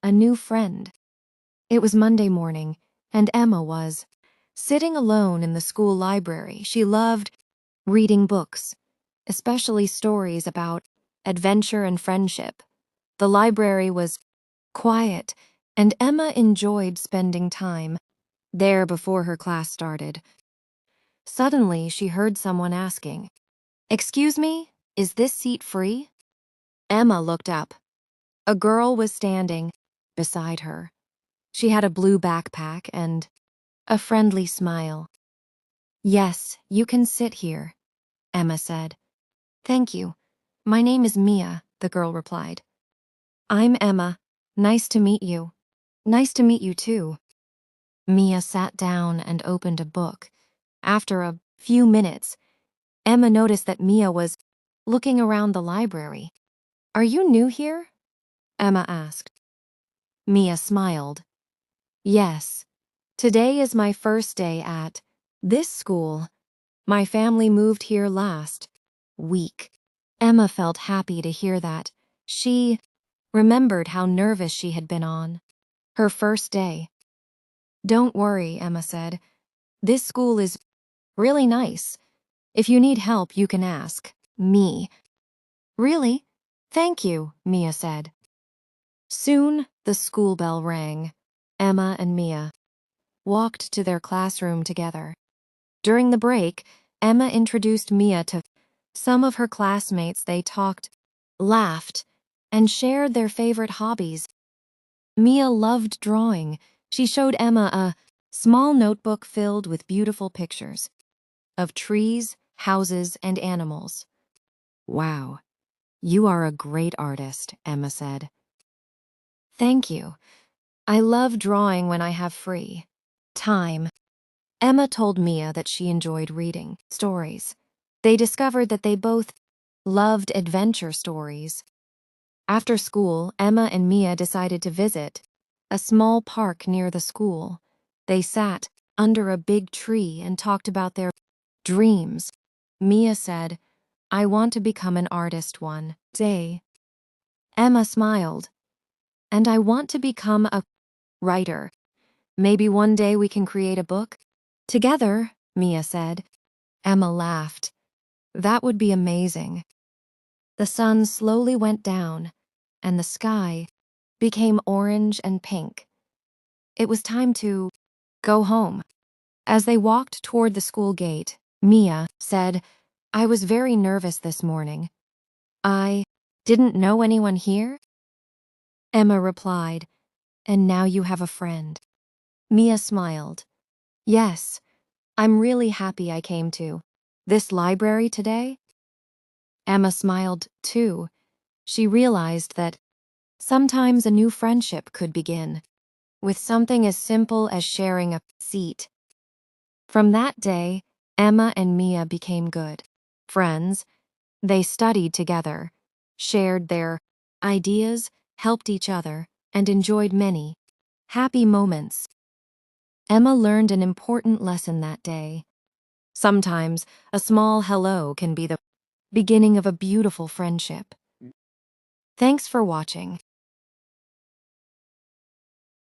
a new friend. It was Monday morning, and Emma was sitting alone in the school library. She loved reading books, especially stories about adventure and friendship. The library was quiet, and Emma enjoyed spending time there before her class started. Suddenly, she heard someone asking, "Excuse me, is this seat free?" Emma looked up. A girl was standing beside her. She had a blue backpack and a friendly smile. "Yes, you can sit here," Emma said. "Thank you. My name is Mia," the girl replied. "I'm Emma. Nice to meet you." "Nice to meet you too." Mia sat down and opened a book. After a few minutes, Emma noticed that Mia was looking around the library. "Are you new here?" Emma asked. Mia smiled. "Yes. Today is my first day at this school. My family moved here last week." Emma felt happy to hear that. She remembered how nervous she had been on her first day. "Don't worry," Emma said. "This school is really nice. If you need help, you can ask me." "Really? Thank you," Mia said. Soon, the school bell rang. Emma and Mia walked to their classroom together. During the break, Emma introduced Mia to some of her classmates. They talked, laughed, and shared their favorite hobbies. Mia loved drawing. She showed Emma a small notebook filled with beautiful pictures of trees, houses, and animals. "Wow, you are a great artist," Emma said. "Thank you. I love drawing when I have free time." Emma told Mia that she enjoyed reading stories. They discovered that they both loved adventure stories. After school, Emma and Mia decided to visit a small park near the school. They sat under a big tree and talked about their dreams. Mia said, "I want to become an artist one day." Emma smiled. "And I want to become a writer. Maybe one day we can create a book together," Mia said. Emma laughed. "That would be amazing." The sun slowly went down, and the sky became orange and pink. It was time to go home. As they walked toward the school gate, Mia said, "I was very nervous this morning. I didn't know anyone here." Emma replied, "And now you have a friend." Mia smiled. "Yes, I'm really happy I came to this library today." Emma smiled too. She realized that sometimes a new friendship could begin with something as simple as sharing a seat. From that day, Emma and Mia became good friends. They studied together, shared their ideas, helped each other, and enjoyed many happy moments. Emma learned an important lesson that day. Sometimes a small hello can be the beginning of a beautiful friendship. Thanks for watching.